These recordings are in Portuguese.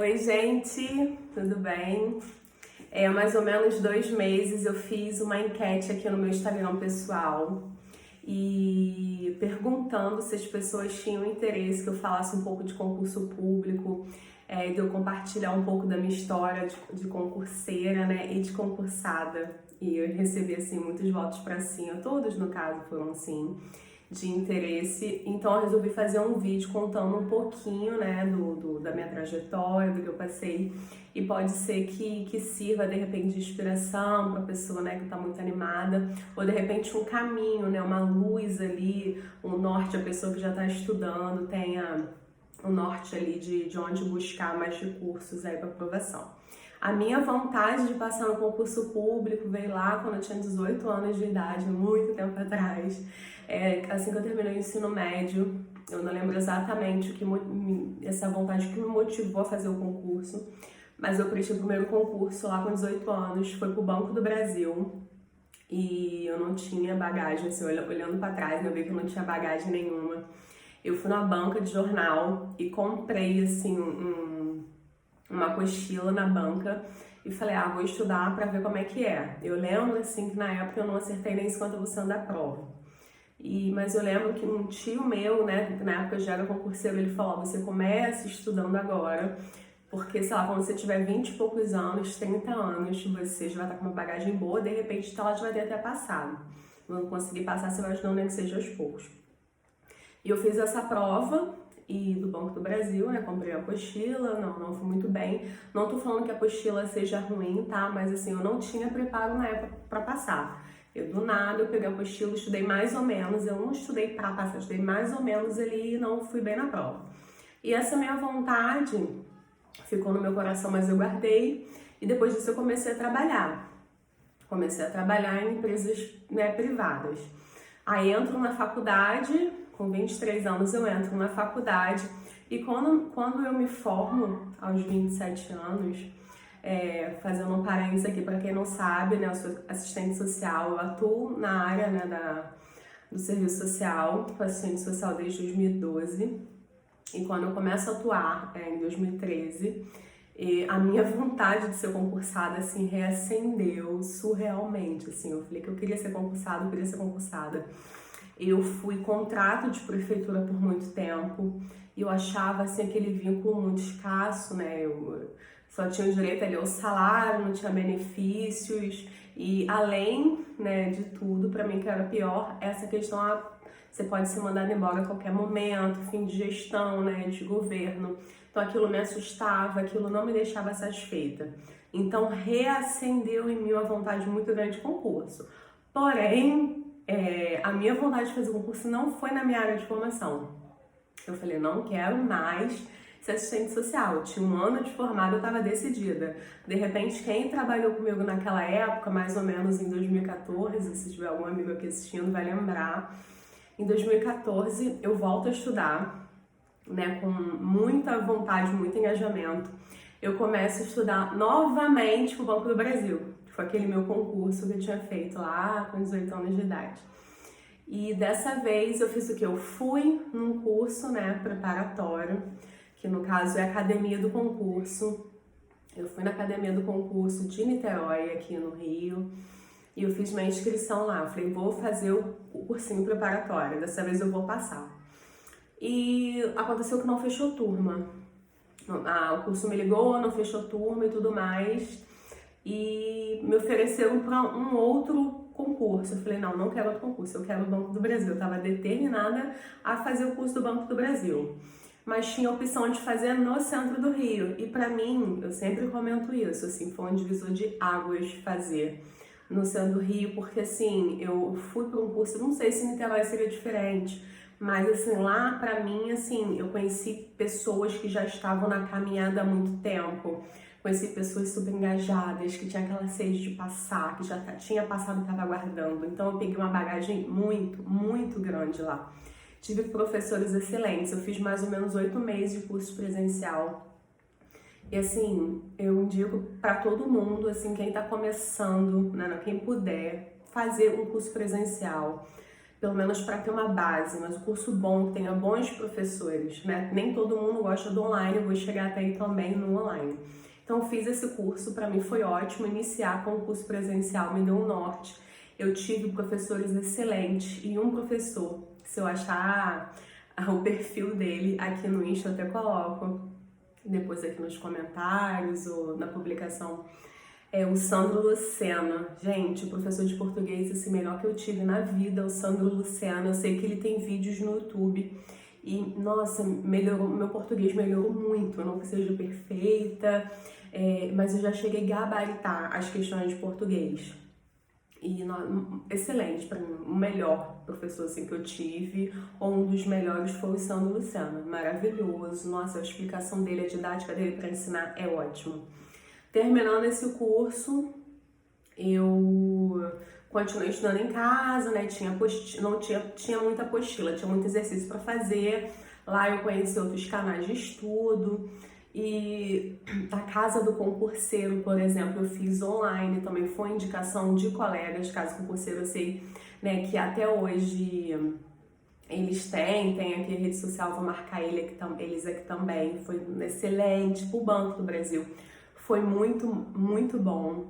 Oi, gente, tudo bem? Há mais ou menos 2 meses eu fiz uma enquete aqui no meu Instagram pessoal e perguntando se as pessoas tinham interesse que eu falasse um pouco de concurso público, de eu compartilhar um pouco da minha história de concurseira, né, e de concursada. E eu recebi, assim, muitos votos para sim, todos no caso foram sim, de interesse. Então eu resolvi fazer um vídeo contando um pouquinho, né, da minha trajetória, do que eu passei, e pode ser que sirva de repente de inspiração para a pessoa, né, que está muito animada, ou de repente um caminho, né, uma luz ali, um norte, a pessoa que já está estudando tenha o norte ali de onde buscar mais recursos aí para aprovação. A minha vontade de passar no concurso público veio lá quando eu tinha 18 anos de idade, muito tempo atrás. Assim que eu terminei o ensino médio, eu não lembro exatamente essa vontade que me motivou a fazer o concurso, mas eu prestei o primeiro concurso lá com 18 anos, foi pro Banco do Brasil, e eu não tinha bagagem, assim, olhando para trás, eu vi que eu não tinha bagagem nenhuma. Eu fui na banca de jornal e comprei, assim, uma apostila na banca e falei, vou estudar para ver como é que é. Eu lembro, assim, que na época eu não acertei nem 50% da prova. Mas eu lembro que um tio meu, né, que na época já era concurseiro, ele falou, você começa estudando agora, porque, sei lá, quando você tiver 20 e poucos anos, 30 anos, você já vai estar com uma bagagem boa, de repente ela já vai ter até passado. Não conseguir passar, você vai estudando nem que seja aos poucos. E eu fiz essa prova e do Banco do Brasil, né, comprei a apostila, não fui muito bem. Não tô falando que a apostila seja ruim, tá? Mas assim, eu não tinha preparo na época para passar. Do nada, eu peguei a apostila, estudei mais ou menos, eu não estudei para passar, estudei mais ou menos ali e não fui bem na prova. E essa minha vontade ficou no meu coração, mas eu guardei, e depois disso eu comecei a trabalhar. Comecei a trabalhar em empresas, né, privadas. Aí entro na faculdade, com 23 anos eu entro na faculdade, e quando eu me formo, aos 27 anos, fazendo um parênteses aqui para quem não sabe, né, eu sou assistente social, eu atuo na área, né, do serviço social, sou assistente social desde 2012, e quando eu começo a atuar em 2013, a minha vontade de ser concursada, assim, reacendeu surrealmente, assim, eu falei que eu queria ser concursada, eu queria ser concursada. Eu fui contrato de prefeitura por muito tempo e eu achava, assim, aquele vínculo muito escasso, né, eu só tinha direito ali ao salário, não tinha benefícios e além, né, de tudo, pra mim que era pior, essa questão, você pode ser mandado embora a qualquer momento, fim de gestão, né, de governo. Então aquilo me assustava, aquilo não me deixava satisfeita. Então reacendeu em mim uma vontade muito grande de concurso. Porém, a minha vontade de fazer concurso não foi na minha área de formação. Eu falei, não quero mais ser assistente social. Eu tinha 1 ano de formada, eu estava decidida. De repente, quem trabalhou comigo naquela época, mais ou menos em 2014, se tiver algum amigo aqui assistindo, vai lembrar. Em 2014, eu volto a estudar, né, com muita vontade, muito engajamento. Eu começo a estudar novamente para o Banco do Brasil, que foi aquele meu concurso que eu tinha feito lá com 18 anos de idade. E dessa vez eu fiz o quê? Eu fui num curso, né, preparatório, que no caso é a Academia do Concurso. Eu fui na Academia do Concurso de Niterói, aqui no Rio, e eu fiz minha inscrição lá. Eu falei, vou fazer o cursinho preparatório, dessa vez eu vou passar. E aconteceu que não fechou turma. O curso me ligou, não fechou turma e tudo mais. E me ofereceram para um outro concurso. Eu falei, não quero outro concurso, eu quero o Banco do Brasil. Eu estava determinada a fazer o curso do Banco do Brasil. Mas tinha a opção de fazer no centro do Rio. E para mim, eu sempre comento isso, assim, foi um divisor de águas fazer no centro do Rio, porque assim, eu fui para um curso, não sei se em Niterói seria diferente, mas assim, lá pra mim, assim, eu conheci pessoas que já estavam na caminhada há muito tempo. Conheci pessoas super engajadas, que tinha aquela sede de passar, que já tinha passado e estava aguardando. Então eu peguei uma bagagem muito, muito grande lá. Tive professores excelentes, eu fiz mais ou menos 8 meses de curso presencial. E assim, eu indico para todo mundo, assim, quem tá começando, né, quem puder, fazer um curso presencial. pelo menos para ter uma base, mas o curso bom, que tenha bons professores, né? Nem todo mundo gosta do online, eu vou chegar até aí também no online. Então, fiz esse curso, para mim foi ótimo. Iniciar com o curso presencial me deu um norte. Eu tive professores excelentes e um professor, se eu achar o perfil dele aqui no Insta, eu até coloco depois aqui nos comentários ou na publicação, é o Sandro Lucena. Gente, o professor de português assim, melhor que eu tive na vida, o Sandro Lucena. Eu sei que ele tem vídeos no YouTube e, nossa, melhorou, meu português melhorou muito. Eu não que seja perfeita, mas eu já cheguei a gabaritar as questões de português. E excelente para mim, o melhor professor assim, que eu tive, ou um dos melhores, foi o Sandro Lucena. Maravilhoso, nossa, a explicação dele, a didática dele para ensinar é ótimo. Terminando esse curso, eu continuei estudando em casa, né? Tinha muita apostila, tinha muito exercício para fazer. Lá eu conheci outros canais de estudo. E a Casa do Concurseiro, por exemplo, eu fiz online, também foi indicação de colegas. Casa do Concurseiro, eu sei, né, que até hoje eles têm aqui a rede social, vou marcar eles aqui também. Foi excelente. O Banco do Brasil foi muito, muito bom.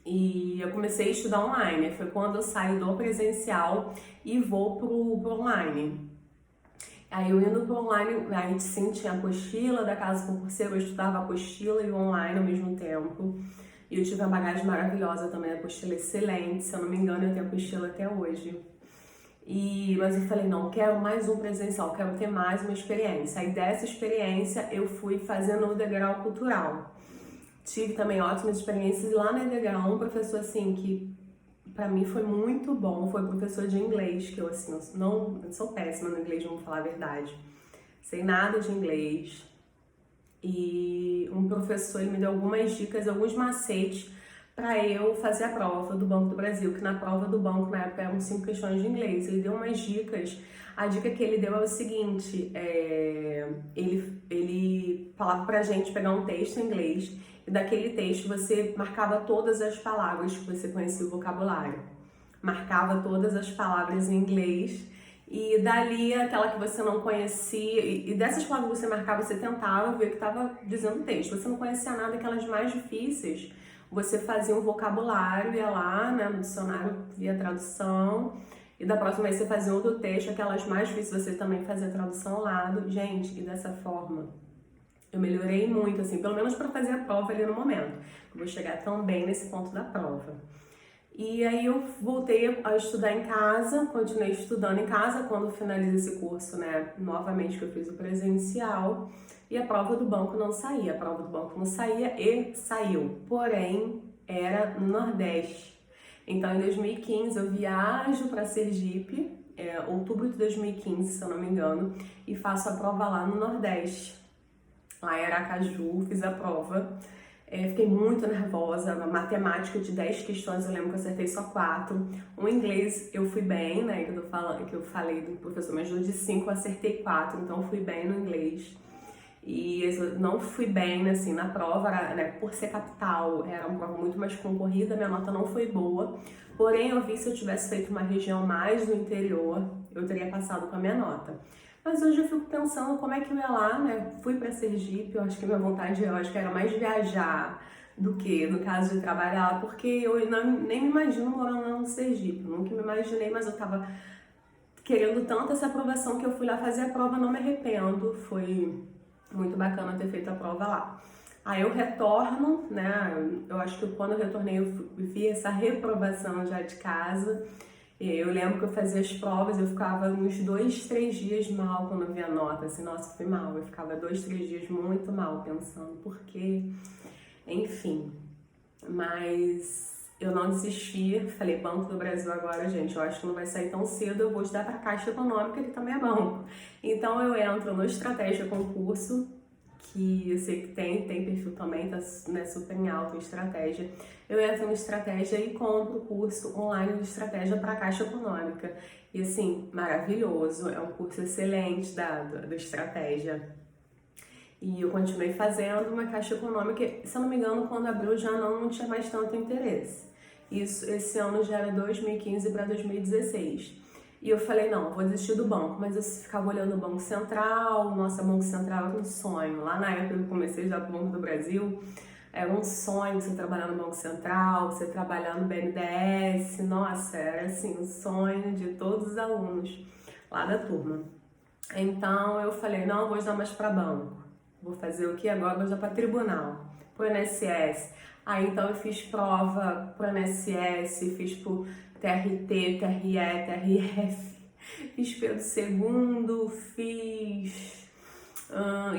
E eu comecei a estudar online, foi quando eu saio do presencial e vou pro online. Aí eu indo pro online, aí sim tinha a apostila da Casa Concurseiro, eu estudava a apostila e o online ao mesmo tempo. E eu tive uma bagagem maravilhosa também, a apostila excelente, se eu não me engano eu tenho apostila até hoje. Mas eu falei, não, quero mais um presencial, quero ter mais uma experiência. Aí dessa experiência eu fui fazendo o degrau cultural. Tive também ótimas experiências lá na degrau, um professor assim que pra mim foi muito bom, foi professor de inglês, que eu assim, eu sou péssima no inglês, vamos falar a verdade. Sei nada de inglês. E um professor, ele me deu algumas dicas, alguns macetes para eu fazer a prova do Banco do Brasil, que na prova do banco, na época, eram 5 questões de inglês. Ele deu umas dicas. A dica que ele deu é o seguinte, ele falava pra gente pegar um texto em inglês e daquele texto você marcava todas as palavras que você conhecia o vocabulário. Marcava todas as palavras em inglês e dali aquela que você não conhecia, e dessas palavras que você marcava, você tentava ver o que estava dizendo o texto. Você não conhecia nada, aquelas mais difíceis, você fazia um vocabulário, ia lá, né, no dicionário, via a tradução, e da próxima vez você fazia outro texto, aquelas mais difíceis você também fazia a tradução ao lado. Gente, e dessa forma eu melhorei muito, assim, pelo menos para fazer a prova ali no momento. Eu vou chegar também nesse ponto da prova. E aí eu voltei a estudar em casa, continuei estudando em casa quando finalizei esse curso, né, novamente que eu fiz o presencial, e a prova do banco não saía, e saiu, porém era no Nordeste. Então em 2015 eu viajo para Sergipe, outubro de 2015, se eu não me engano, e faço a prova lá no Nordeste, lá em Aracaju, fiz a prova. Fiquei muito nervosa, a matemática de 10 questões eu lembro que eu acertei só 4. O inglês eu fui bem, né, que eu falei do professor, mas de 5 eu acertei 4, então fui bem no inglês. E eu não fui bem, assim, na prova, né, por ser capital, era uma prova muito mais concorrida, minha nota não foi boa. Porém, eu vi que se eu tivesse feito uma região mais do interior, eu teria passado com a minha nota. Mas hoje eu fico pensando como é que eu ia lá, né? Fui para Sergipe, eu acho que minha vontade, eu acho que era mais viajar do que, no caso, de trabalhar lá, porque eu nem me imagino morando lá no Sergipe, nunca me imaginei, mas eu tava querendo tanto essa aprovação que eu fui lá fazer a prova, não me arrependo, foi muito bacana ter feito a prova lá. Aí eu retorno, né? Eu acho que quando eu retornei eu vi essa reprovação já de casa. Eu lembro que eu fazia as provas, eu ficava uns 2, 3 dias mal quando eu via a nota, assim, nossa, fui mal. Eu ficava 2, 3 dias muito mal, pensando por quê, enfim. Mas eu não desisti, falei, Banco do Brasil agora, gente, eu acho que não vai sair tão cedo, eu vou estudar para a Caixa Econômica, que também é banco. Então eu entro no Estratégia Concurso, que eu sei que tem perfil também, tá, né, super em alta em estratégia. Eu entro em estratégia e compro o curso online de estratégia para a Caixa Econômica. E assim, maravilhoso, é um curso excelente da estratégia. E eu continuei fazendo uma Caixa Econômica, se eu não me engano, quando abriu já não tinha mais tanto interesse. Esse ano já era 2015 para 2016. E eu falei, não, vou desistir do banco. Mas eu ficava olhando o Banco Central, nossa, Banco Central era um sonho. Lá na época que eu comecei já pro Banco do Brasil, era um sonho você trabalhar no Banco Central, você trabalhar no BNDES, nossa, era assim, um sonho de todos os alunos lá da turma. Então eu falei, não, vou estudar mais para banco. Vou fazer o que agora? Vou estudar para tribunal, pro INSS. Aí então eu fiz prova pro INSS, fiz pro TRT, TRE, TRF, fiz Pedro II, fiz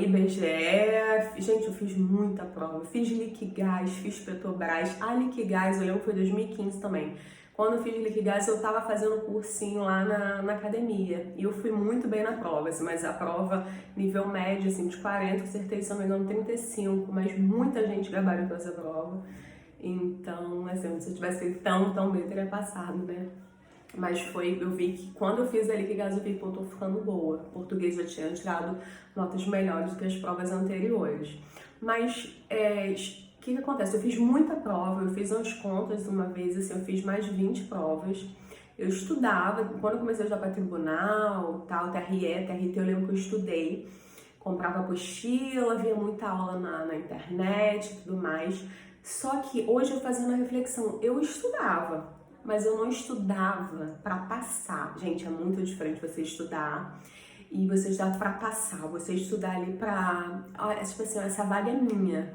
IBGE, gente, eu fiz muita prova, fiz Liquigás, fiz Petrobras, a Liquigás, eu lembro que foi 2015 também. Quando eu fiz Liquigás, eu tava fazendo um cursinho lá na academia, e eu fui muito bem na prova, assim, mas a prova nível médio, assim, de 40, eu acertei, se não me engano, 35, mas muita gente gabaritou essa prova, então, assim, se eu tivesse feito tão bem, eu teria passado, né? Mas eu vi que quando eu fiz a Liquigás, eu vi que eu tô ficando boa. Português eu tinha tirado notas melhores do que as provas anteriores. Mas, o que acontece? Eu fiz muita prova, eu fiz umas contas uma vez, assim, eu fiz mais de 20 provas. Eu estudava, quando eu comecei a estudar para tribunal, tal, TRE, TRT, eu lembro que eu estudei. Comprava apostila, via muita aula na internet e tudo mais. Só que hoje eu fazia uma reflexão, eu estudava, mas eu não estudava para passar. Gente, é muito diferente você estudar e você estudar para passar, você estudar ali para, tipo assim, essa vaga é minha.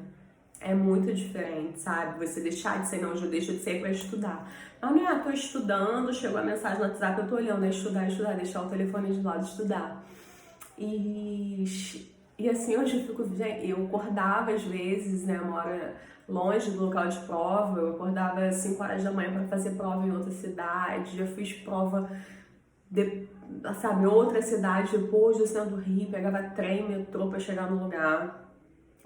É muito diferente, sabe? Você deixar de ser, não, eu deixo de ser para estudar. Mas não é, tô estudando, chegou a mensagem no WhatsApp, eu tô olhando, é estudar, deixar o telefone de lado, estudar. E assim, hoje eu fico, eu acordava às vezes, né, eu moro longe do local de prova, eu acordava às 5 horas da manhã para fazer prova em outra cidade, já fiz prova, sabe, em outra cidade depois do centro do Rio, pegava trem, metrô para chegar no lugar.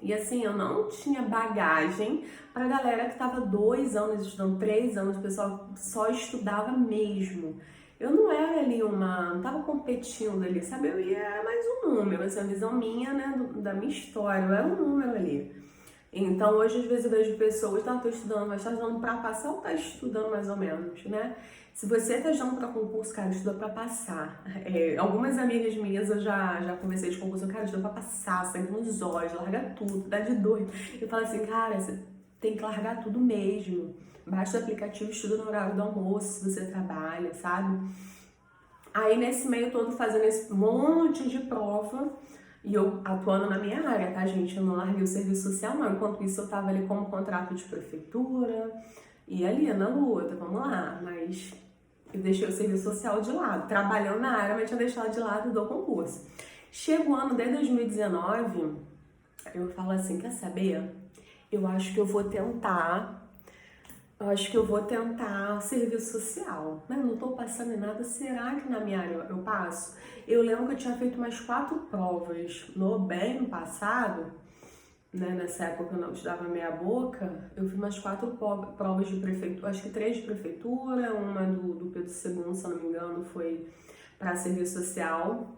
E assim, eu não tinha bagagem pra galera que tava 2 anos estudando, 3 anos, o pessoal só estudava mesmo. Eu não era ali não tava competindo ali, sabe? Eu era mais um número, assim, a visão minha, né, da minha história, eu era um número ali. Então, hoje, às vezes, eu vejo pessoas, não, tô estudando, mas tá estudando pra passar ou tá estudando mais ou menos, né? Se você tá estudando pra concurso, cara, estuda pra passar. Algumas amigas minhas, eu já conversei de concurso, cara, estuda pra passar, sangue nos olhos, larga tudo, dá de doido. Eu falo assim, cara, você tem que largar tudo mesmo. Baixa o aplicativo, estuda no horário do almoço, se você trabalha, sabe? Aí, nesse meio todo, fazendo esse monte de prova, e eu atuando na minha área, tá, gente? Eu não larguei o serviço social, não. Enquanto isso, eu tava ali como contrato de prefeitura, e ali na luta, vamos lá. Mas eu deixei o serviço social de lado. Trabalhando na área, mas tinha deixado de lado do concurso. Chega o ano de 2019, eu falo assim, quer saber? Eu acho que eu vou tentar serviço social, mas não tô passando em nada, será que na minha área eu passo? Eu lembro que eu tinha feito umas 4 provas no bem no passado, né, nessa época eu não estudava meia boca, eu fiz umas 4 provas de prefeitura, acho que 3 de prefeitura, uma do Pedro II, se eu não me engano, foi para serviço social,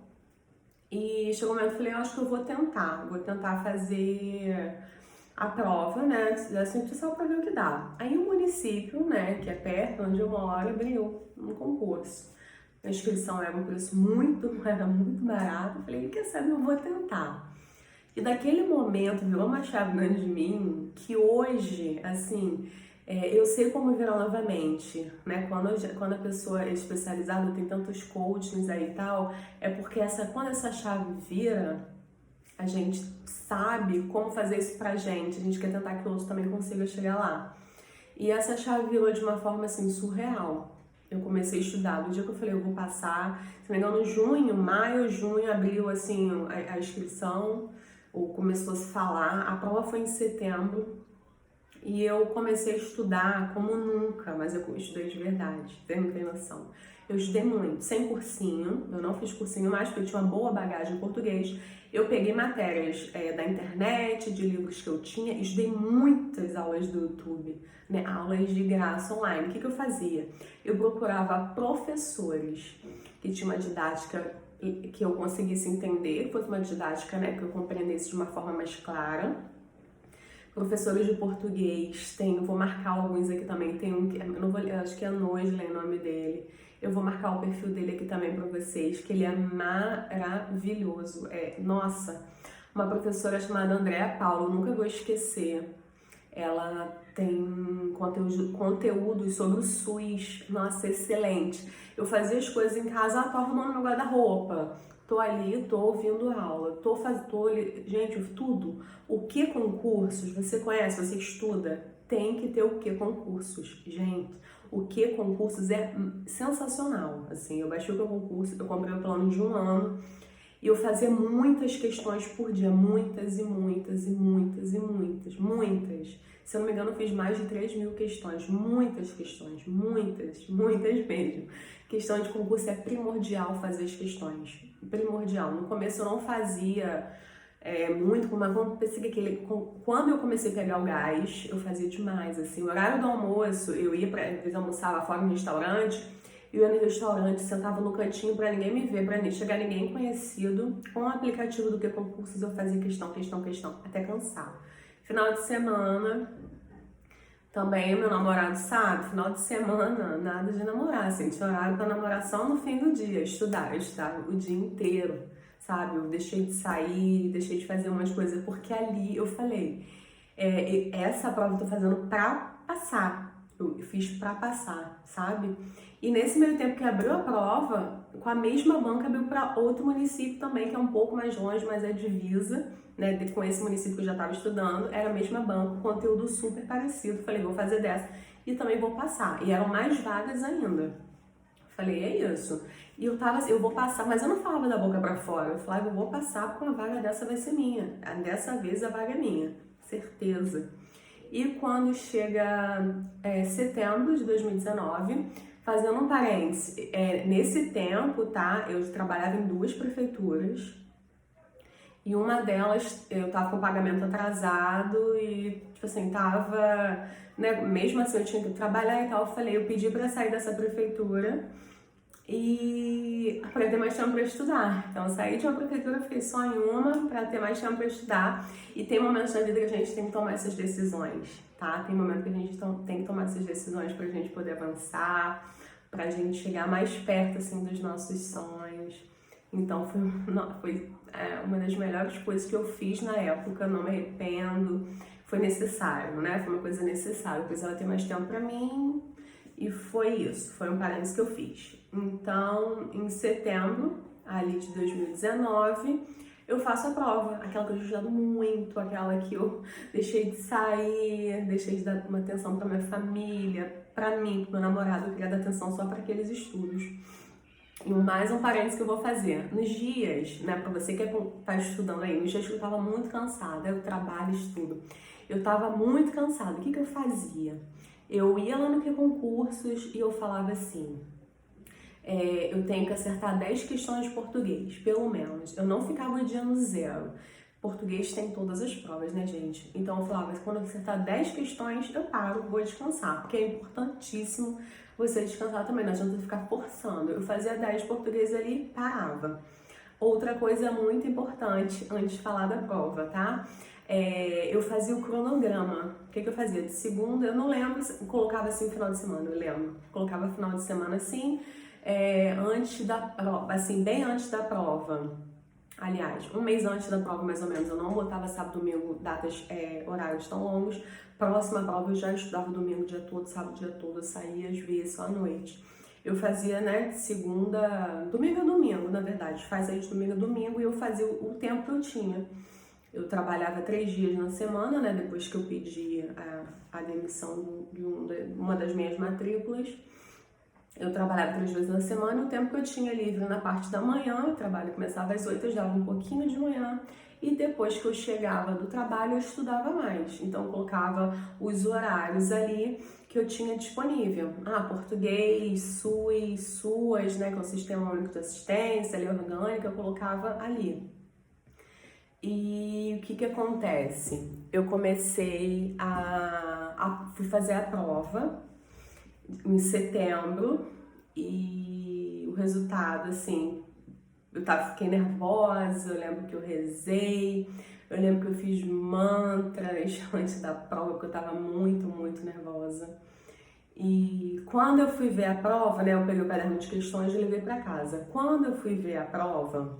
e chegou um momento que eu falei, eu acho que eu vou tentar fazer a prova, né, assim, só para ver o que dá. Aí o município, né, que é perto onde eu moro, abriu um concurso. A inscrição era um preço era muito barato. Eu falei, quer saber, eu vou tentar. E daquele momento virou uma chave dentro de mim que hoje, assim, eu sei como virar novamente, né? Quando a pessoa é especializada, tem tantos coachings aí e tal, é porque quando essa chave vira, a gente sabe como fazer isso pra gente, a gente quer tentar que o outro também consiga chegar lá. E essa chave virou de uma forma assim surreal. Eu comecei a estudar, do dia que eu falei eu vou passar, se não me engano, maio, junho, abriu assim a inscrição, ou começou a se falar, a prova foi em setembro, e eu comecei a estudar como nunca, mas eu estudei de verdade, você não tem noção. Eu estudei muito, sem cursinho, eu não fiz cursinho mais porque eu tinha uma boa bagagem em português. Eu peguei matérias da internet, de livros que eu tinha, e estudei muitas aulas do YouTube, né? Aulas de graça online. O que eu fazia? Eu procurava professores que tinham uma didática que eu conseguisse entender, que fosse uma didática, né, que eu compreendesse de uma forma mais clara. Professores de português, eu vou marcar alguns aqui também, tem um que, eu não vou, acho que é Noisler o nome dele. Eu vou marcar o perfil dele aqui também para vocês, que ele é maravilhoso. Nossa, uma professora chamada Andréa Paulo, nunca vou esquecer. Ela tem conteúdos sobre o SUS, nossa, excelente. Eu fazia as coisas em casa, tô arrumando meu guarda-roupa, tô ali, tô ouvindo aula, gente, tudo. O que concursos, você conhece, você estuda? Tem que ter o que concursos, gente. O que concursos é sensacional, assim, eu baixei o que concurso, eu comprei o plano de 1 ano, e eu fazia muitas questões por dia, muitas e muitas e muitas e muitas, muitas. Se eu não me engano, eu fiz mais de 3.000 questões, muitas questões, muitas, muitas mesmo. Questão de concurso é primordial fazer as questões, primordial. No começo eu não fazia muito, mas quando eu comecei a pegar o gás, eu fazia demais, assim. O horário do almoço, eu ia às vezes almoçava fora no restaurante, eu ia no restaurante, sentava no cantinho pra ninguém me ver, pra nem chegar ninguém conhecido. Com o aplicativo do que concursos eu fazia questão, até cansar. Final de semana, também meu namorado sabe, final de semana, nada de namorar, assim, tinha horário pra namorar só no fim do dia, estudar, eu estudava o dia inteiro, sabe? Eu deixei de sair, deixei de fazer umas coisas, porque ali eu falei, essa prova eu tô fazendo pra passar, eu fiz pra passar, sabe? E nesse meio tempo que abriu a prova, com a mesma banca abriu para outro município também, que é um pouco mais longe, mas é divisa, né, com esse município que eu já estava estudando, era a mesma banca, conteúdo super parecido. Falei, vou fazer dessa e também vou passar. E eram mais vagas ainda. Falei, é isso. E eu tava assim, eu vou passar, mas eu não falava da boca para fora. Eu falava, eu vou passar porque uma vaga dessa vai ser minha. Dessa vez a vaga é minha, certeza. E quando chega setembro de 2019, fazendo um parênteses, nesse tempo, tá, eu trabalhava em 2 prefeituras e uma delas eu tava com o pagamento atrasado e, tipo assim, tava, né, mesmo assim eu tinha que trabalhar e tal, eu pedi pra sair dessa prefeitura e para ter mais tempo para estudar. Então eu saí de uma prefeitura, fiquei só em uma para ter mais tempo para estudar. E tem momentos na vida que a gente tem que tomar essas decisões, tá? Tem momentos que a gente tem que tomar essas decisões pra gente poder avançar, pra gente chegar mais perto, assim, dos nossos sonhos. Então foi uma das melhores coisas que eu fiz na época, não me arrependo. Foi necessário, né? Foi uma coisa necessária. Eu precisava ter mais tempo pra mim e foi isso. Foi um parênteses que eu fiz. Então, em setembro, ali de 2019, eu faço a prova, aquela que eu tinha estudado muito, aquela que eu deixei de sair, deixei de dar uma atenção pra minha família, pra mim, pro meu namorado, eu queria dar atenção só para aqueles estudos. E mais um parênteses que eu vou fazer. Nos dias, né, pra você que tá estudando aí, nos dias que eu tava muito cansada, eu trabalho e estudo, eu tava muito cansada, o que eu fazia? Eu ia lá no que concursos e eu falava assim, eu tenho que acertar 10 questões de português, pelo menos. Eu não ficava o dia no 0. Português tem todas as provas, né, gente? Então eu falava, quando eu acertar 10 questões, eu paro, vou descansar, porque é importantíssimo você descansar também, não adianta ficar forçando. Eu fazia 10 português ali, parava. Outra coisa muito importante, antes de falar da prova, tá? Eu fazia o cronograma. O que eu fazia? De segunda, eu não lembro, colocava assim no final de semana, eu lembro. Colocava final de semana assim, antes da prova, assim, bem antes da prova. Aliás, um mês antes da prova, mais ou menos, eu não botava sábado, domingo, horários tão longos. Próxima prova eu já estudava domingo o dia todo, sábado o dia todo, eu saía às vezes só à noite. Eu fazia, né, de segunda, domingo a domingo, na verdade, faz aí de domingo a domingo e eu fazia o tempo que eu tinha. Eu trabalhava 3 dias na semana, né, depois que eu pedi a demissão de uma das minhas matrículas. Eu trabalhava 3 vezes na semana e o tempo que eu tinha livre na parte da manhã, o trabalho começava às 8, eu dava um pouquinho de manhã e depois que eu chegava do trabalho eu estudava mais. Então eu colocava os horários ali que eu tinha disponível. Português, SUS, SUAS, né, que é o Sistema Único de Assistência, Lei Orgânica, eu colocava ali. E o que acontece? Eu comecei fui fazer a prova em setembro e o resultado, assim, fiquei nervosa, eu lembro que eu rezei, eu lembro que eu fiz mantras antes da prova, porque eu tava muito, muito nervosa. E quando eu fui ver a prova, né, eu peguei o caderno de questões e levei para casa. Quando eu fui ver a prova,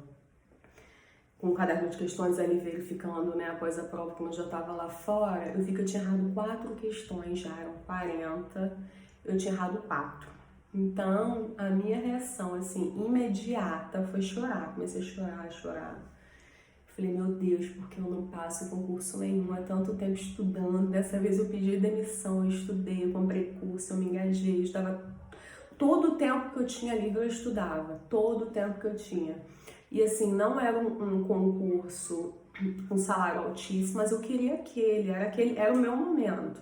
com o caderno de questões ali verificando, né, após a prova, como eu já estava lá fora, eu vi que eu tinha errado 4 questões, já eram 40, eu tinha errado 4. Então, a minha reação, assim, imediata foi chorar. Comecei a chorar, chorar. Falei, meu Deus, porque eu não passo em concurso nenhum, há tanto tempo estudando. Dessa vez eu pedi demissão, eu estudei, eu comprei curso, eu me engajei, eu estudava. Todo o tempo que eu tinha livre eu estudava, todo o tempo que eu tinha. E assim, não era um concurso com salário altíssimo, mas eu queria aquele, era o meu momento.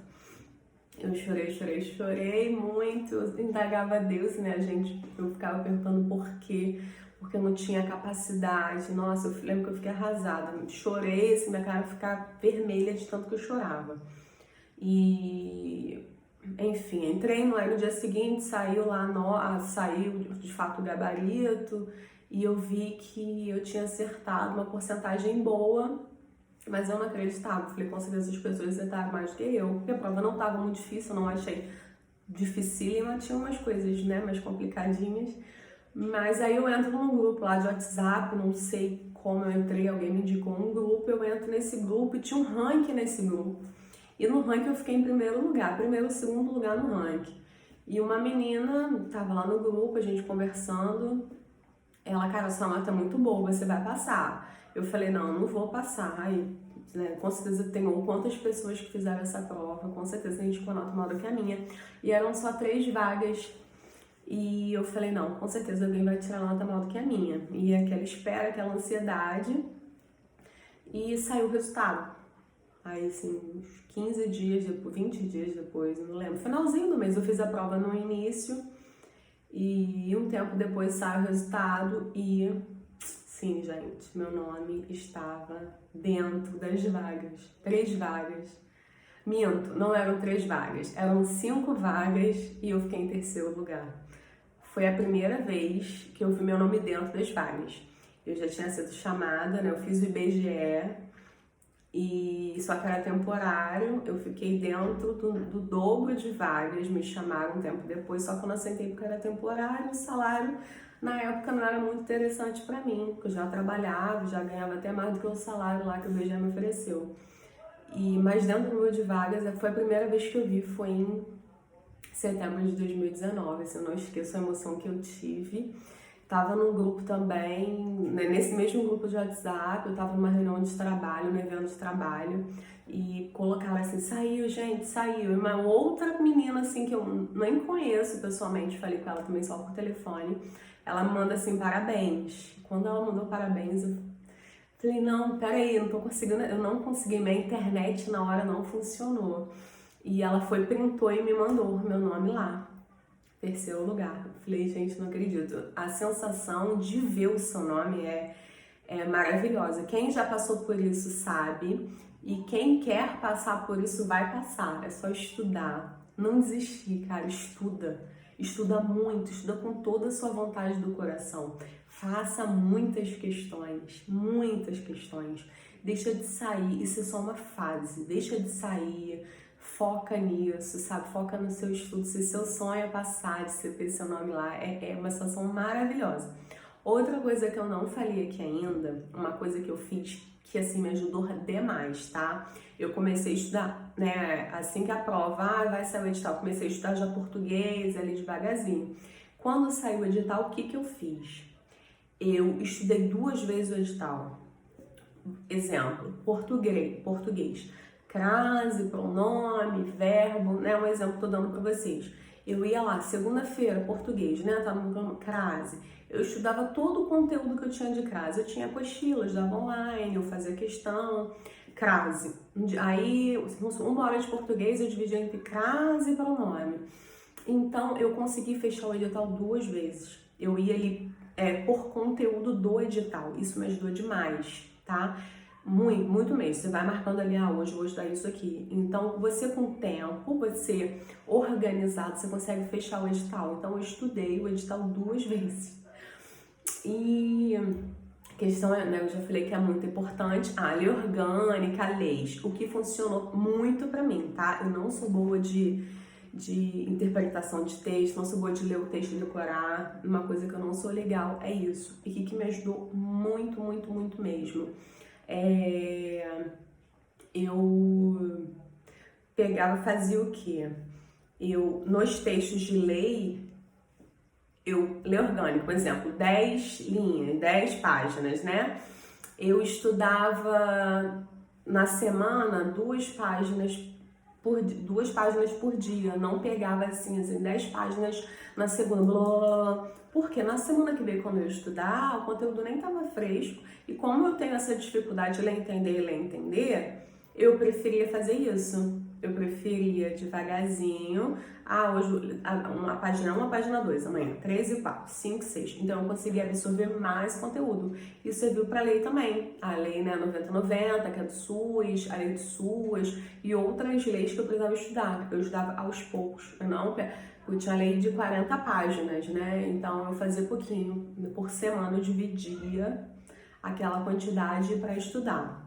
Eu chorei, chorei, chorei muito, eu indagava a Deus, né, gente? Eu ficava perguntando por quê, porque eu não tinha capacidade. Nossa, eu lembro que eu fiquei arrasada, chorei, assim, minha cara ficava vermelha de tanto que eu chorava. E, enfim, entrei no dia seguinte, saiu lá, saiu de fato o gabarito, e eu vi que eu tinha acertado uma porcentagem boa, mas eu não acreditava. Falei, com certeza as pessoas acertaram mais do que eu, porque a prova não estava muito difícil, eu não achei dificílima, tinha umas coisas, né, mais complicadinhas. Mas aí eu entro num grupo lá de WhatsApp, não sei como eu entrei, alguém me indicou um grupo, eu entro nesse grupo e tinha um ranking nesse grupo. E no ranking eu fiquei em primeiro lugar, primeiro e segundo lugar no ranking. E uma menina tava lá no grupo, a gente conversando, ela, cara, sua nota é muito boa, você vai passar. Eu falei, não vou passar. Aí, né, com certeza tem quantas pessoas que fizeram essa prova, com certeza tem gente com a nota maior do que a minha. E eram só 3 vagas. E eu falei, não, com certeza alguém vai tirar a nota maior do que a minha. E aquela espera, aquela ansiedade. E saiu o resultado. Aí, assim, uns 15 dias depois, 20 dias depois, não lembro. Finalzinho do mês, eu fiz a prova no início. E um tempo depois sai o resultado e, sim, gente, meu nome estava dentro das vagas. 3 vagas. Minto, não eram 3 vagas, eram 5 vagas e eu fiquei em terceiro lugar. Foi a primeira vez que eu vi meu nome dentro das vagas. Eu já tinha sido chamada, né? Eu fiz o IBGE, e só que era temporário, eu fiquei dentro do dobro de vagas, me chamaram um tempo depois, só que eu não aceitei porque era temporário, o salário na época não era muito interessante para mim, porque eu já trabalhava, já ganhava até mais do que o salário lá que o IBGE me ofereceu. Mas dentro do número de vagas, foi a primeira vez que eu vi, foi em setembro de 2019, assim, eu não esqueço a emoção que eu tive. Tava num grupo também, né, nesse mesmo grupo de WhatsApp, eu tava numa reunião de trabalho, num evento de trabalho, e colocaram assim, saiu, gente, saiu. E uma outra menina, assim, que eu nem conheço pessoalmente, falei com ela também só por telefone, ela me manda assim, parabéns. Quando ela mandou parabéns, eu falei, não, peraí, eu não consegui, minha internet na hora não funcionou. E ela foi, printou e me mandou meu nome lá. Terceiro lugar. Falei, gente, não acredito. A sensação de ver o seu nome é maravilhosa. Quem já passou por isso sabe. E quem quer passar por isso vai passar. É só estudar. Não desistir, cara. Estuda. Estuda muito. Estuda com toda a sua vontade do coração. Faça muitas questões. Muitas questões. Deixa de sair. Isso é só uma fase. Deixa de sair. Foca nisso, sabe? Foca no seu estudo. Se seu sonho é passar, de você ter seu nome lá, é uma situação maravilhosa. Outra coisa que eu não falei aqui ainda, uma coisa que eu fiz que assim me ajudou demais, tá? Eu comecei a estudar, né? Assim que a prova vai sair o edital, comecei a estudar já português ali devagarzinho. Quando saiu o edital, o que eu fiz? Eu estudei 2 vezes o edital. Exemplo, português. Crase, pronome, verbo, né? Um exemplo que eu tô dando pra vocês. Eu ia lá, segunda-feira, português, né? Tava no crase. Eu estudava todo o conteúdo que eu tinha de crase. Eu tinha apostilas, dava online, eu fazia questão, crase. Aí, 1 hora de português eu dividia entre crase e pronome. Então, eu consegui fechar o edital 2 vezes. Eu ia ali por conteúdo do edital. Isso me ajudou demais, tá? Muito mesmo. Você vai marcando ali, hoje eu vou estudar isso aqui. Então, você com tempo, você organizado, você consegue fechar o edital. Então, eu estudei o edital 2 vezes. E a questão né, eu já falei que é muito importante. Lei orgânica, leis. O que funcionou muito pra mim, tá? Eu não sou boa de de interpretação de texto, não sou boa de ler o texto e decorar. Uma coisa que eu não sou legal é isso. E que me ajudou muito, muito, muito mesmo. Eu pegava, fazia o quê? Nos textos de lei, lei orgânico, por exemplo, 10 linhas, 10 páginas, né? Eu estudava na semana 2 páginas por dia, não pegava assim 10 páginas na segunda, blá, blá, blá. Porque na semana que veio, quando eu estudar, o conteúdo nem estava fresco, e como eu tenho essa dificuldade de ler, entender, eu preferia fazer isso. Eu preferia devagarzinho. Hoje uma página 1, uma página 2, amanhã 13, 4, 5, 6. Então eu consegui absorver mais conteúdo. Isso serviu para a lei também. A lei, né, 9090, que é do SUS, a lei do SUS e outras leis que eu precisava estudar. Eu estudava aos poucos. Eu tinha lei de 40 páginas, né? Então eu fazia pouquinho. Por semana eu dividia aquela quantidade para estudar.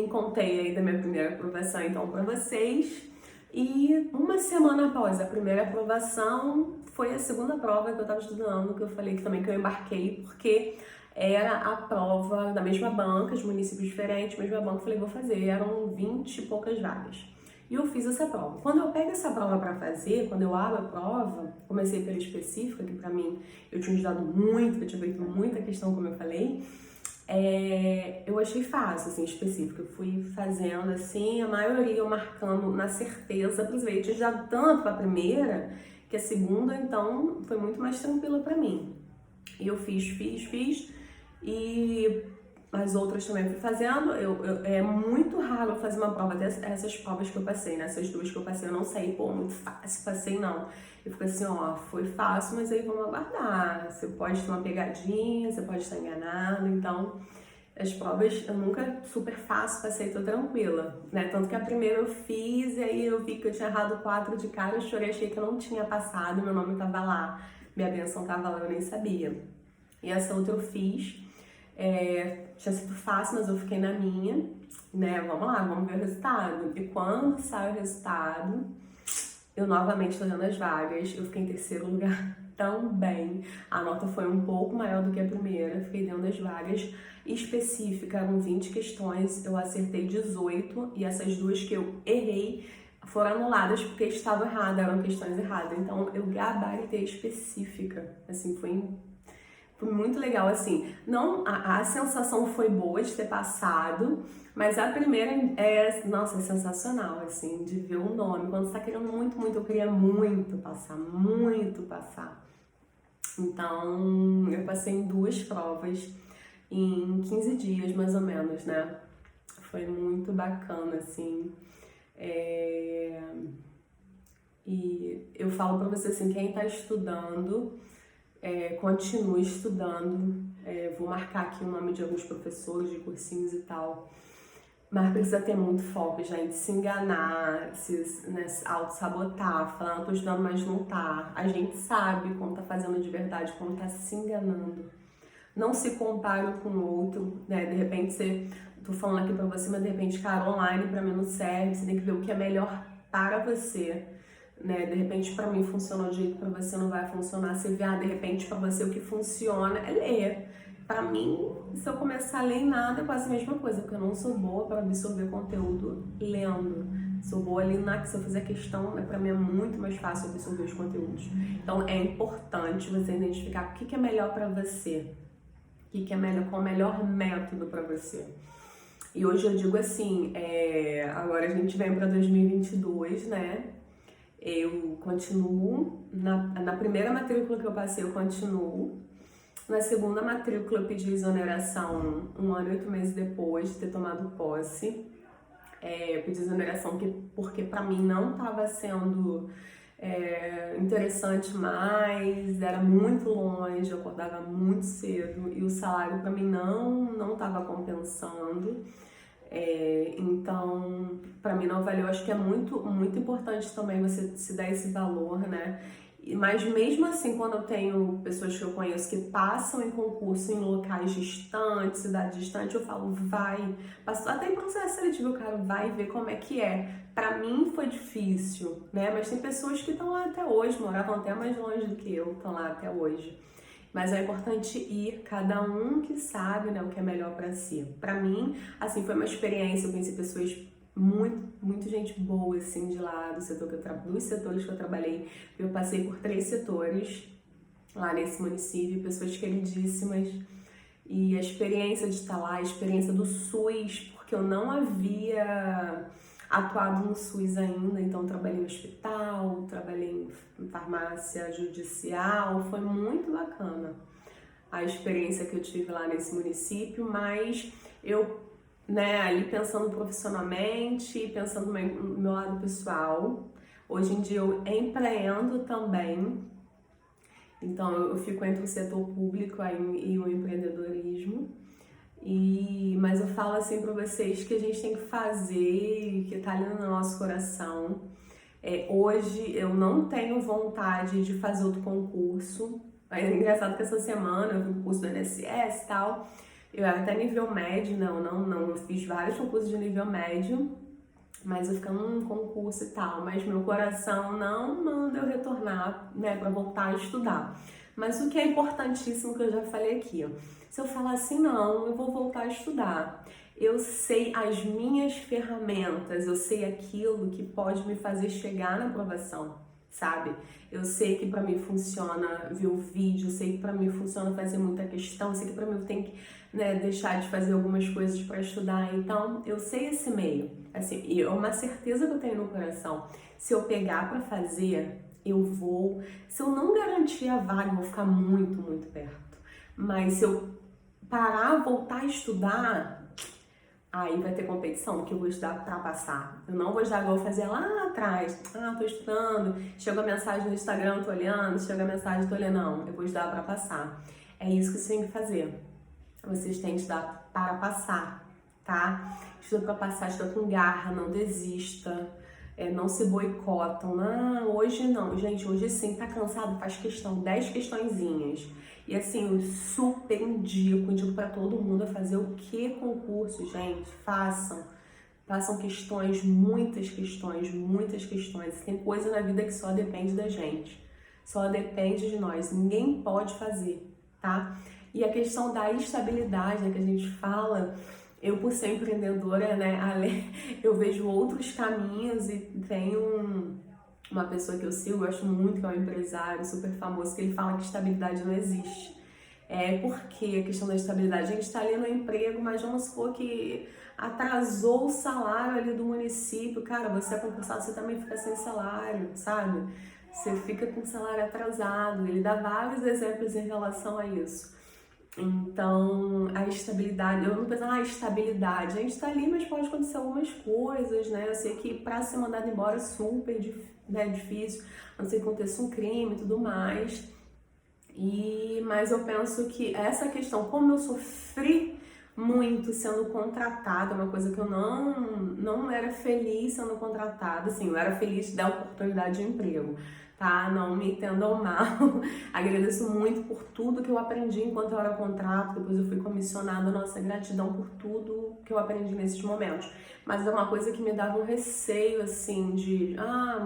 Contei aí da minha primeira aprovação então para vocês, e uma semana após a primeira aprovação foi a segunda prova que eu estava estudando, que eu falei que também que eu embarquei, porque era a prova da mesma banca, de municípios diferentes, mesma banca. Eu falei, vou fazer, eram 20 e poucas vagas. E eu fiz essa prova. Quando eu pego essa prova para fazer, quando eu abro a prova, comecei pela específica, que para mim eu tinha estudado muito, eu tinha feito muita questão, como eu falei. Eu achei fácil, assim, específico. Eu fui fazendo, assim, a maioria eu marcando na certeza para os ver. Eu tinha estudado tanto para a primeira, que a segunda, então, foi muito mais tranquila para mim. E eu fiz, e as outras também eu fui fazendo. É muito raro eu fazer uma prova dessas provas que eu passei, né? Essas 2 que eu passei, eu não saí, muito fácil, passei, não. Eu fico assim, foi fácil, mas aí vamos aguardar. Você pode ter uma pegadinha, você pode estar enganado. Então, as provas eu nunca super fácil, passei, tô tranquila, né? Tanto que a primeira eu fiz, e aí eu vi que eu tinha errado 4 de cara, eu chorei, achei que eu não tinha passado, meu nome tava lá, minha bênção tava lá, eu nem sabia. E essa outra eu fiz, tinha sido fácil, mas eu fiquei na minha, né? Vamos lá, vamos ver o resultado. E quando sai o resultado, eu novamente estou dando as vagas, eu fiquei em terceiro lugar também. A nota foi um pouco maior do que a primeira, fiquei dentro das vagas específicas, eram 20 questões, eu acertei 18, e essas 2 que eu errei foram anuladas porque estavam erradas, eram questões erradas. Então eu gabaritei específica, assim, foi muito legal, assim. Não, a sensação foi boa de ter passado, mas a primeira é sensacional, assim, de ver o nome. Quando você tá querendo muito, muito, eu queria muito passar. Então, eu passei em 2 provas em 15 dias, mais ou menos, né? Foi muito bacana, assim. E eu falo pra você, assim, quem tá estudando, continue estudando. Vou marcar aqui o nome de alguns professores de cursinhos e tal. Mas precisa ter muito foco, gente. Se enganar, se auto-sabotar, falando, tô estudando, mas não tá. A gente sabe quando tá fazendo de verdade, quando tá se enganando. Não se compare com o outro, né? De repente tô falando aqui pra você, mas de repente, cara, online pra mim não serve. Você tem que ver o que é melhor para você, né? De repente pra mim funciona de jeito, pra você não vai funcionar. Você vê, de repente pra você o que funciona é ler. Pra mim, se eu começar a ler nada, é quase a mesma coisa, porque eu não sou boa para absorver conteúdo lendo. Sou boa ali se eu fizer questão, pra mim é muito mais fácil absorver os conteúdos. Então é importante você identificar o que é melhor pra você, qual é o melhor método pra você. E hoje eu digo assim, agora a gente vem pra 2022, né? Eu continuo, na primeira matrícula que eu passei, eu continuo. Na segunda matrícula eu pedi exoneração 1 ano e 8 meses depois de ter tomado posse. Eu pedi exoneração porque pra mim não estava sendo interessante mais, era muito longe, eu acordava muito cedo e o salário pra mim não estava compensando. Então, pra mim não valeu. Acho que é muito, muito importante também você se dar esse valor, né? Mas mesmo assim, quando eu tenho pessoas que eu conheço que passam em concurso em locais distantes, cidade distante, eu falo, vai. Até em processo seletivo, cara, vai ver como é que é. Pra mim foi difícil, né? Mas tem pessoas que estão lá até hoje, moravam até mais longe do que eu, estão lá até hoje. Mas é importante ir, cada um que sabe, né, o que é melhor pra si. Pra mim, assim, foi uma experiência, eu conheci pessoas muito gente boa, assim, de lá do setor dos setores que eu trabalhei. Eu passei por 3 setores lá nesse município, pessoas queridíssimas. E a experiência de estar lá, a experiência do SUS, porque eu não havia atuado no SUS ainda, então trabalhei no hospital, trabalhei em farmácia judicial, foi muito bacana a experiência que eu tive lá nesse município, mas eu, né, ali pensando profissionalmente, pensando no meu lado pessoal, hoje em dia eu empreendo também, então eu fico entre o setor público aí e o empreendedorismo. Mas eu falo assim para vocês que a gente tem que fazer, que tá ali no nosso coração. Hoje eu não tenho vontade de fazer outro concurso. É engraçado que essa semana eu vi um curso do INSS e tal. Eu era até nível médio, não. Eu fiz vários concursos de nível médio, mas eu fico num concurso e tal. Mas meu coração não manda eu retornar, né, para voltar a estudar. Mas o que é importantíssimo, que eu já falei aqui, ó. Se eu falar assim, não, eu vou voltar a estudar. Eu sei as minhas ferramentas, eu sei aquilo que pode me fazer chegar na aprovação, sabe? Eu sei que pra mim funciona ver o vídeo, eu sei que pra mim funciona fazer muita questão, eu sei que pra mim eu tenho que, né, deixar de fazer algumas coisas pra estudar. Então, eu sei esse meio, assim, e é uma certeza que eu tenho no coração. Se eu pegar pra fazer, eu vou. Se eu não garantir a vaga, eu vou ficar muito perto. Mas se eu parar, voltar a estudar, aí vai ter competição, porque eu vou estudar pra passar. Eu não vou estudar igual eu fazia lá atrás. Tô estudando, chega a mensagem no Instagram, tô olhando, chega a mensagem, tô olhando. Não, eu vou estudar pra passar. É isso que vocês têm que fazer. Vocês têm que estudar para passar, tá? Estuda pra passar, estuda com garra, não desista. Não se boicotam. Não, hoje não. Gente, hoje sim, tá cansado? Faz questão, 10 questõezinhas. E assim, eu super indico pra todo mundo a fazer o que concurso, gente? Façam questões, muitas questões. Tem coisa na vida que só depende da gente. Só depende de nós. Ninguém pode fazer, tá? E a questão da estabilidade, né, que a gente fala, eu por ser empreendedora, né, eu vejo outros caminhos e tem uma pessoa que eu sigo, gosto muito, que é um empresário super famoso, que ele fala que estabilidade não existe. Porque a questão da estabilidade, a gente está ali no emprego, mas vamos supor que atrasou o salário ali do município, cara, você é concursado, você também fica sem salário, sabe? Você fica com o salário atrasado. Ele dá vários exemplos em relação a isso. Então, a estabilidade, eu não penso, estabilidade, a gente tá ali, mas pode acontecer algumas coisas, né? Eu sei que pra ser mandado embora é super difícil, a não ser que aconteça um crime e tudo mais. Mas eu penso que essa questão, como eu sofri muito sendo contratada, uma coisa que eu não era feliz sendo contratada, assim, eu era feliz da oportunidade de emprego, tá? Não me entendam mal. Agradeço muito por tudo que eu aprendi enquanto eu era contrato, depois eu fui comissionada, nossa, gratidão por tudo que eu aprendi nesses momentos. Mas é uma coisa que me dava um receio, assim,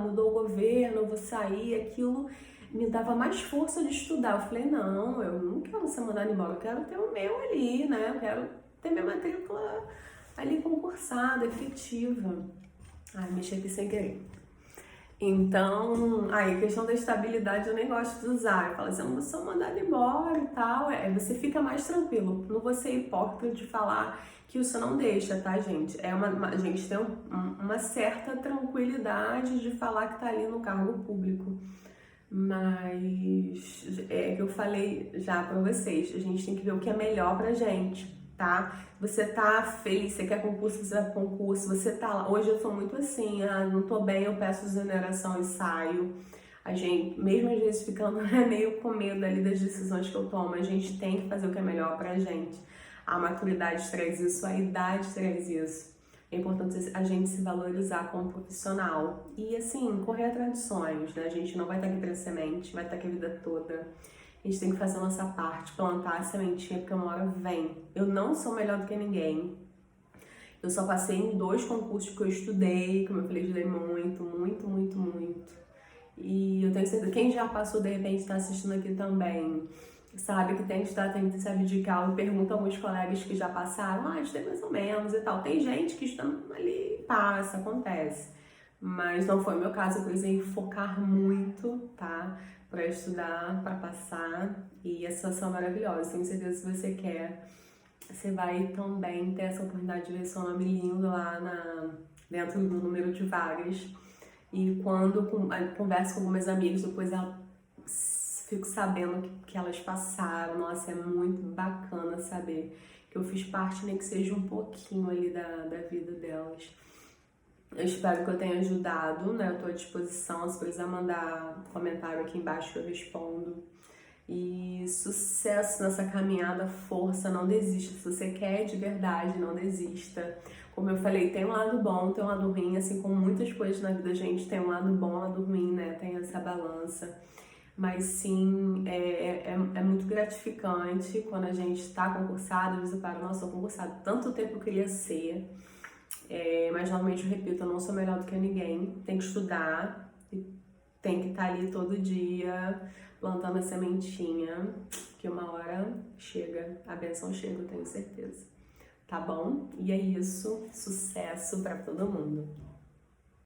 mudou o governo, eu vou sair, aquilo me dava mais força de estudar. Eu falei, não, eu não quero ser mandada embora, eu quero ter o meu ali, né? Eu quero ter minha matrícula ali concursada, efetiva. Mexi aqui sem querer. Então, a questão da estabilidade eu nem gosto de usar. Eu falo assim, eu não sou mandada embora e tal. Você fica mais tranquilo. Não vou ser hipócrita de falar que isso não deixa, tá, gente? A gente tem uma certa tranquilidade de falar que tá ali no cargo público. Mas é que eu falei já pra vocês, a gente tem que ver o que é melhor pra gente, tá? Você tá feliz, você quer concurso, você vai pro concurso, você tá lá. Hoje eu sou muito assim, não tô bem, eu peço exoneração e saio. A gente, mesmo às vezes ficando meio com medo ali das decisões que eu tomo, a gente tem que fazer o que é melhor pra gente. A maturidade traz isso, a idade traz isso. É importante a gente se valorizar como profissional e, assim, correr atrás de sonhos, né? A gente não vai estar aqui pra semente, vai estar aqui a vida toda. A gente tem que fazer a nossa parte, plantar a sementinha, porque uma hora vem. Eu não sou melhor do que ninguém. Eu só passei em 2 concursos que eu estudei, como eu falei, estudei muito, muito, muito, muito. E eu tenho certeza, quem já passou, de repente, está assistindo aqui também, sabe que tem que estudar, tem que se abdicar. Eu pergunto a alguns colegas que já passaram, estudei mais ou menos e tal. Tem gente que estuda ali, passa, acontece. Mas não foi o meu caso, eu precisei focar muito, tá? Pra estudar, pra passar. E a situação é maravilhosa. Tenho certeza que se você quer, você vai também ter essa oportunidade de ver seu nome lindo lá dentro do número de vagas. E quando converso com algumas amigas, depois eu fico sabendo que elas passaram. Nossa, é muito bacana saber que eu fiz parte, nem que seja um pouquinho ali da vida delas. Eu espero que eu tenha ajudado, né? Eu tô à disposição, se precisar mandar comentário aqui embaixo que eu respondo. E sucesso nessa caminhada, força, não desista. Se você quer de verdade, não desista. Como eu falei, tem um lado bom, tem um lado ruim, assim como muitas coisas na vida da gente, tem um lado bom, um lado ruim, né? Tem essa balança. Mas sim, é muito gratificante quando a gente está concursado, às vezes eu paro, nossa, eu sou concursado, tanto tempo eu queria ser. Mas normalmente eu repito, eu não sou melhor do que ninguém, tem que estudar, tem que estar ali todo dia, plantando a sementinha, que uma hora chega, a bênção chega, eu tenho certeza. Tá bom? E é isso, sucesso para todo mundo.